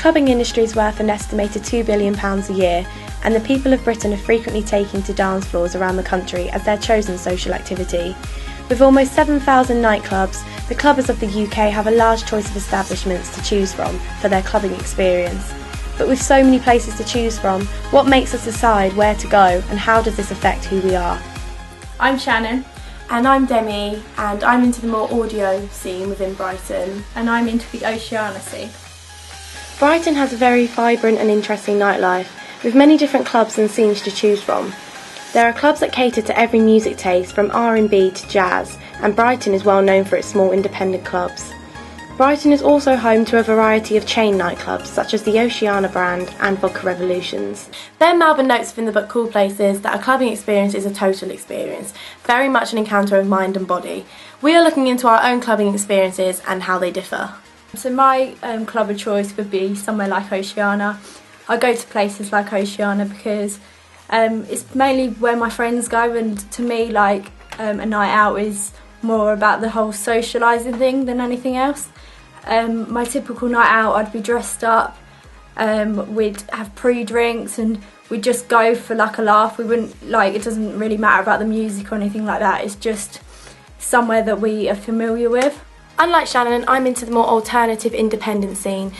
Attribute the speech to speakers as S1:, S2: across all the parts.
S1: clubbing industry is worth an estimated £2 billion a year, and the people of Britain are frequently taking to dance floors around the country as their chosen social activity. With almost 7,000 nightclubs, the clubbers of the UK have a large choice of establishments to choose from for their clubbing experience. But with so many places to choose from, what makes us decide where to go, and how does this affect who we are?
S2: I'm Shannon.
S1: And I'm Demi, and I'm into the more audio scene within Brighton.
S2: And I'm into the Oceania scene.
S1: Brighton has a very vibrant and interesting nightlife, with many different clubs and scenes to choose from. There are clubs that cater to every music taste, from R&B to jazz, and Brighton is well known for its small independent clubs. Brighton is also home to a variety of chain nightclubs, such as the Oceania brand and Vodka Revolutions. Then Melbourne notes within the book Cool Places that a clubbing experience is a total experience, very much an encounter of mind and body. We are looking into our own clubbing experiences and how they differ.
S2: So my club of choice would be somewhere like Oceania. I go to places like Oceania because it's mainly where my friends go, and to me, like a night out is more about the whole socialising thing than anything else. My typical night out, I'd be dressed up, we'd have pre-drinks and we'd just go for like a laugh. We wouldn't, it doesn't really matter about the music or anything like that, it's just somewhere that we are familiar with.
S1: Unlike Shannon, I'm into the more alternative independent scene,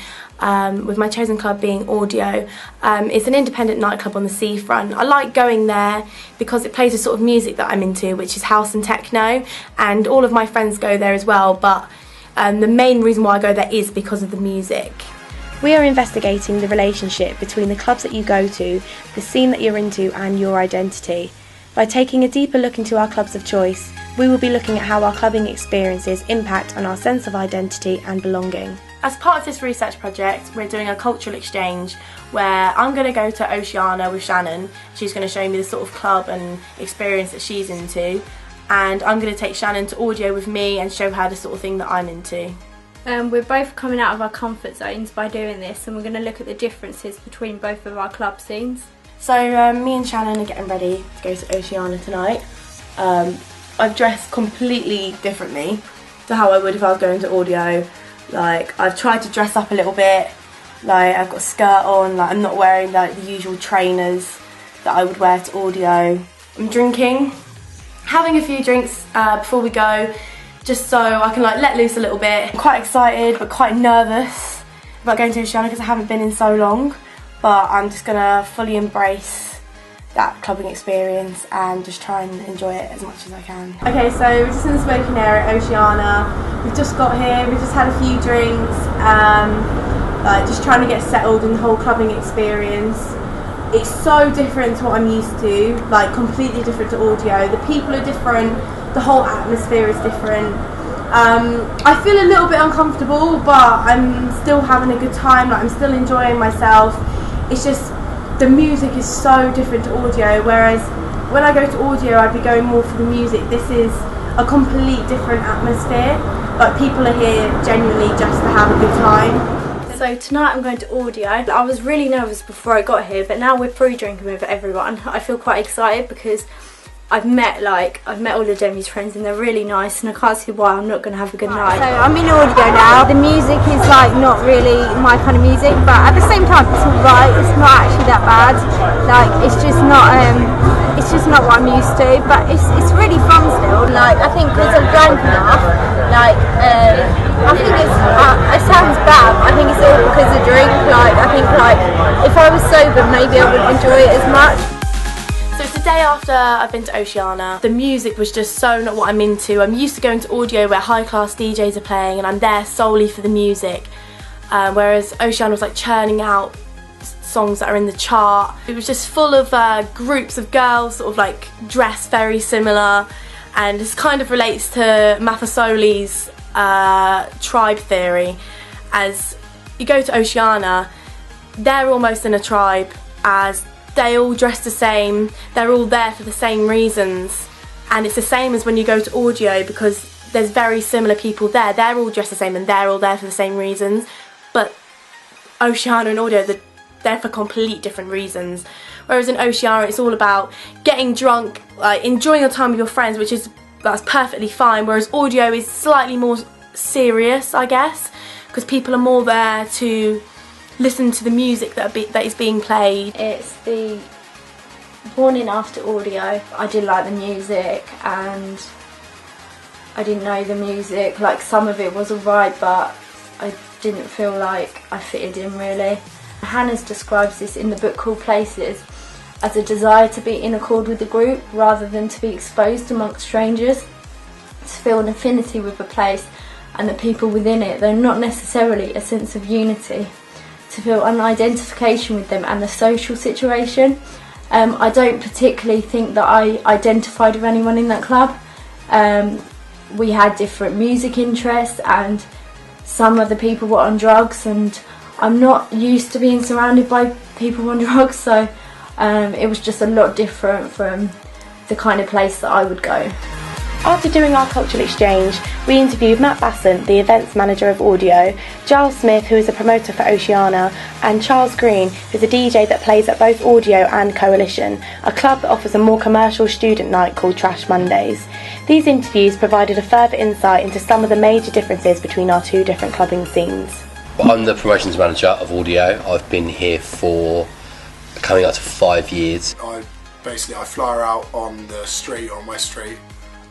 S1: with my chosen club being Audio. It's an independent nightclub on the seafront. I like going there because it plays the sort of music that I'm into, which is house and techno, and all of my friends go there as well, but the main reason why I go there is because of the music. We are investigating the relationship between the clubs that you go to, the scene that you're into, and your identity. By taking a deeper look into our clubs of choice, we will be looking at how our clubbing experiences impact on our sense of identity and belonging. As part of this research project, we're doing a cultural exchange where I'm going to go to Oceania with Shannon. She's going to show me the sort of club and experience that she's into, and I'm going to take Shannon to Audio with me and show her the sort of thing that I'm into.
S2: We're both coming out of our comfort zones by doing this, and we're going to look at the differences between both of our club scenes.
S1: So me and Shannon are getting ready to go to Oceania tonight. I've dressed completely differently to how I would if I was going to Audio. I've tried to dress up a little bit, I've got a skirt on, I'm not wearing the usual trainers that I would wear to Audio. I'm drinking, having a few drinks before we go, just so I can let loose a little bit. I'm quite excited but quite nervous about going to Oceania because I haven't been in so long, but I'm just going to fully embrace that clubbing experience and just try and enjoy it as much as I can. Okay, so we're just in the smoking area at Oceania. We've just got here, we've just had a few drinks, just trying to get settled in the whole clubbing experience. It's so different to what I'm used to, completely different to Audio. The people are different, the whole atmosphere is different. I feel a little bit uncomfortable, but I'm still having a good time, I'm still enjoying myself. It's just, the music is so different to Audio, whereas when I go to Audio I'd be going more for the music. This is a complete different atmosphere, people are here genuinely just to have a good time.
S2: So tonight I'm going to Audio. I was really nervous before I got here, but now we're pre-drinking with everyone. I feel quite excited because I've met all of Demi's friends and they're really nice, and I can't see why I'm not going to have a good night.
S3: So I'm in Audio now. The music is not really my kind of music, but at the same time it's alright. It's not actually that bad. It's just not what I'm used to, but it's really fun still. I think because I'm drunk enough, I think it sounds bad, but I think it's all because of drink. I think if I was sober maybe I wouldn't enjoy it as much.
S1: So it's the day after I've been to Oceania. The music was just so not what I'm into. I'm used to going to Audio where high class DJs are playing and I'm there solely for the music, whereas Oceania was churning out songs that are in the chart. It was just full of groups of girls dressed very similar, and this kind of relates to Maffesoli's tribe theory. As you go to Oceania, they're almost in a tribe, as they all dress the same, they're all there for the same reasons, and it's the same as when you go to Audio because there's very similar people there. They're all dressed the same and they're all there for the same reasons, but Oceania and Audio, they're there for complete different reasons. Whereas in Oceania it's all about getting drunk, enjoying your time with your friends, that's perfectly fine, whereas Audio is slightly more serious, I guess, because people are more there to listen to the music that is being played?
S2: It's the morning after audio. I did like the music and I didn't know the music. Like, some of it was alright, but I didn't feel like I fitted in really. Hannah's describes this in the book called Places as a desire to be in accord with the group rather than to be exposed amongst strangers, to feel an affinity with a place and the people within it, though not necessarily a sense of unity, to feel an identification with them and the social situation. I don't particularly think that I identified with anyone in that club. We had different music interests and some of the people were on drugs, and I'm not used to being surrounded by people on drugs, so it was just a lot different from the kind of place that I would go.
S1: After doing our cultural exchange, we interviewed Matt Bassant, the events manager of Audio, Giles Smith, who is a promoter for Oceana, and Charles Green, who's a DJ that plays at both Audio and Coalition, a club that offers a more commercial student night called Trash Mondays. These interviews provided a further insight into some of the major differences between our two different clubbing scenes.
S4: I'm the promotions manager of Audio. I've been here for coming up to 5 years.
S5: I fly out on the street, on West Street,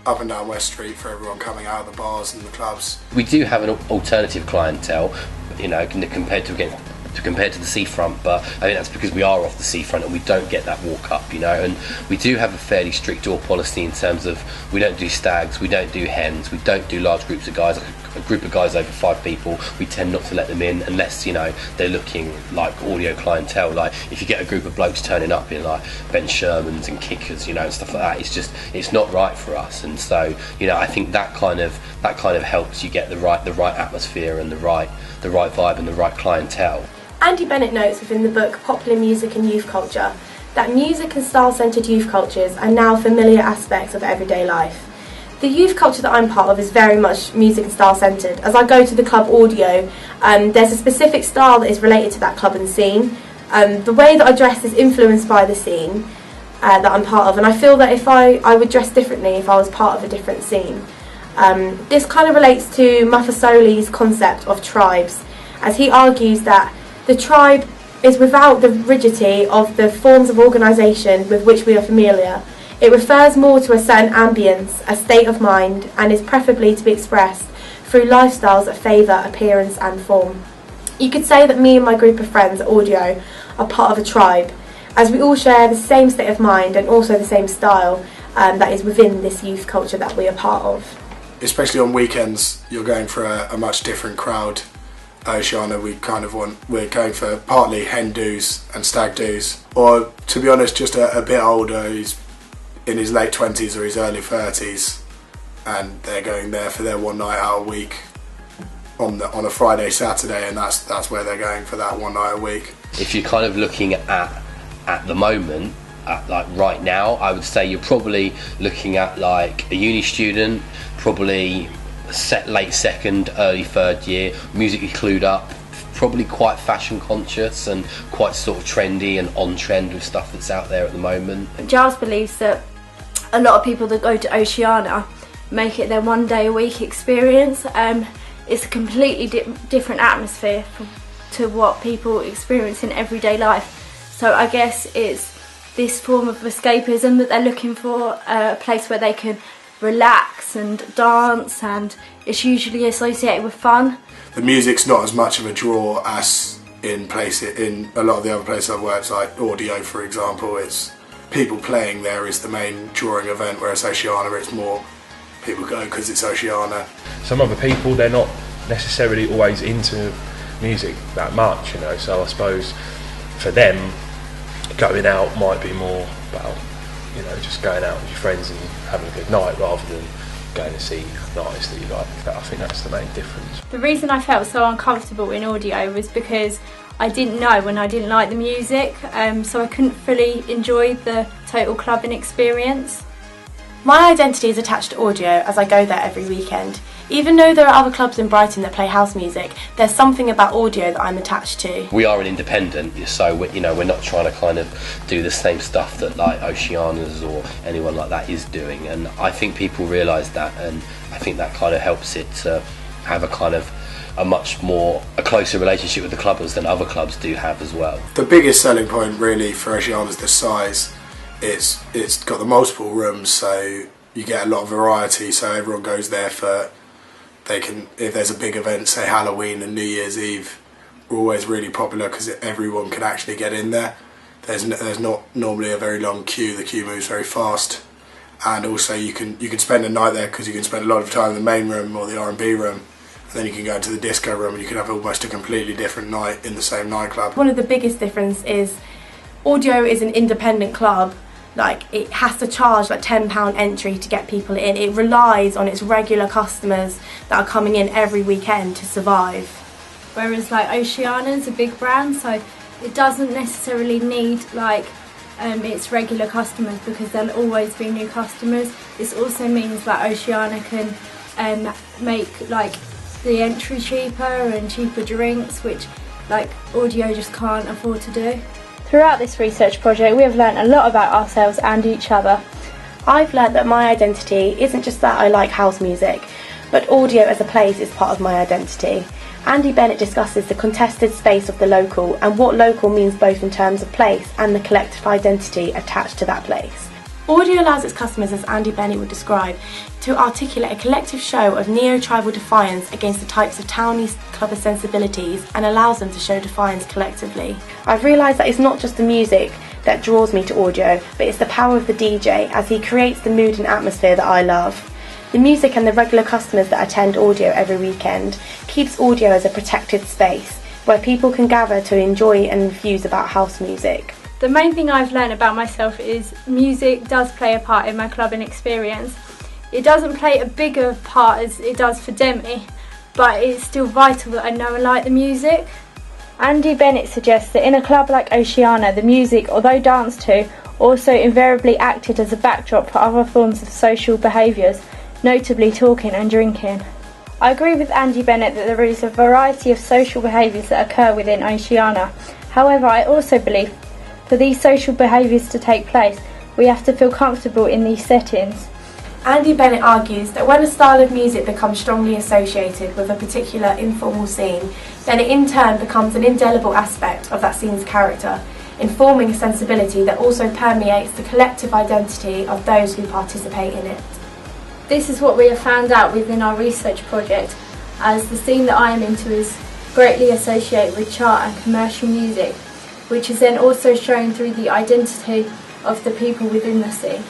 S5: up and down West Street for everyone coming out of the bars and the clubs.
S4: We do have an alternative clientele, you know, compared to the seafront, but I think that's because we are off the seafront and we don't get that walk up, you know, and we do have a fairly strict door policy in terms of we don't do stags, we don't do hens, we don't do large groups of guys. A group of guys over 5 people, we tend not to let them in unless, you know, they're looking like Audio clientele. Like, if you get a group of blokes turning up in like Ben Shermans and Kickers, you know, and stuff like that, it's not right for us. And so, you know, I think that kind of helps you get the right atmosphere and the right vibe and the right clientele.
S1: Andy Bennett notes within the book Popular Music and Youth Culture that music and style-centred youth cultures are now familiar aspects of everyday life. The youth culture that I'm part of is very much music and style centred. As I go to the club Audio, there's a specific style that is related to that club and scene. The way that I dress is influenced by the scene that I'm part of, and I feel that if I would dress differently if I was part of a different scene. This kind of relates to Mafasoli's concept of tribes, as he argues that the tribe is without the rigidity of the forms of organisation with which we are familiar. It refers more to a certain ambience, a state of mind, and is preferably to be expressed through lifestyles that favour appearance and form. You could say that me and my group of friends at Audio are part of a tribe, as we all share the same state of mind and also the same style that is within this youth culture that we are part of.
S5: Especially on weekends, you're going for a much different crowd. Oceana, we're going for partly hen do's and stag do's, or to be honest, just a bit older. He's in his late 20s or his early 30s, and they're going there for their one night out a week on a Friday, Saturday, and that's where they're going for that one night a week. If
S4: you're kind of looking at the moment, like right now, I would say you're probably looking at like a uni student, probably late second, early third year, musically clued up, probably quite fashion conscious and quite sort of trendy and on trend with stuff that's out there at the moment.
S2: Giles believes that a lot of people that go to Oceana make it their one day a week experience. It's a completely different atmosphere to what people experience in everyday life. So I guess it's this form of escapism that they're looking for, a place where they can relax and dance, and it's usually associated with fun.
S5: The music's not as much of a draw as in a lot of the other places I've worked, like Audio for example. It's people playing there is the main drawing event, whereas Oceana, it's more people go because it's Oceana.
S6: Some other people, they're not necessarily always into music that much, you know, so I suppose for them going out might be more about, you know, just going out with your friends and having a good night rather than going to see an artist that you like. I think that's the main difference.
S2: The reason I felt so uncomfortable in Audio was because I didn't know when I didn't like the music, so I couldn't fully enjoy the total clubbing experience.
S1: My identity is attached to Audio as I go there every weekend. Even though there are other clubs in Brighton that play house music, there's something about Audio that I'm attached to. We
S4: are an independent, so we're not trying to kind of do the same stuff that like Oceanas or anyone like that is doing, and I think people realise that, and I think that kind of helps it to have a kind of a closer relationship with the clubbers than other clubs do have as well.
S5: The biggest selling point really for Oceania is the size. It's got the multiple rooms, so you get a lot of variety, so everyone goes there if there's a big event, say Halloween and New Year's Eve, are always really popular because everyone can actually get in there. There's not normally a very long queue, the queue moves very fast, and also you can spend a night there because you can spend a lot of time in the main room or the R&B room, and then you can go into the disco room and you can have almost a completely different night in the same nightclub.
S1: One of the biggest difference is Audio is an independent club. Like, it has to charge like £10 entry to get people in. It relies on its regular customers that are coming in every weekend to survive.
S2: Whereas like Oceania's a big brand, so it doesn't necessarily need like its regular customers because there'll always be new customers. This also means that Oceania can make like the entry cheaper and cheaper drinks, which like Audio just can't afford to do.
S3: Throughout this research project, we have learnt a lot about ourselves and each other.
S1: I've learnt that my identity isn't just that I like house music, but Audio as a place is part of my identity. Andy Bennett discusses the contested space of the local and what local means both in terms of place and the collective identity attached to that place. Audio allows its customers, as Andy Bennett would describe, to articulate a collective show of neo-tribal defiance against the types of towny clubber sensibilities and allows them to show defiance collectively. I've realised that it's not just the music that draws me to Audio, but it's the power of the DJ as he creates the mood and atmosphere that I love. The music and the regular customers that attend Audio every weekend keeps Audio as a protected space where people can gather to enjoy and infuse about house music.
S2: The main thing I've learned about myself is music does play a part in my clubbing experience. It doesn't play a bigger part as it does for Demi, but it's still vital that I know and like the music.
S3: Andy Bennett suggests that in a club like Oceania, the music, although danced to, also invariably acted as a backdrop for other forms of social behaviours, notably talking and drinking. I agree with Andy Bennett that there is a variety of social behaviours that occur within Oceania. However, I also believe for these social behaviours to take place, we have to feel comfortable in these settings.
S1: Andy Bennett argues that when a style of music becomes strongly associated with a particular informal scene, then it in turn becomes an indelible aspect of that scene's character, informing a sensibility that also permeates the collective identity of those who participate in it.
S2: This is what we have found out within our research project, as the scene that I am into is greatly associated with chart and commercial music, which is then also shown through the identity of the people within the scene.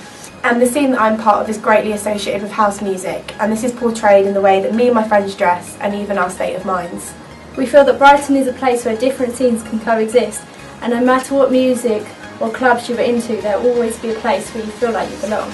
S1: And the scene that I'm part of is greatly associated with house music, and this is portrayed in the way that me and my friends dress and even our state of minds.
S2: We feel that Brighton is a place where different scenes can coexist, and no matter what music or clubs you're into, there'll always be a place where you feel like you belong.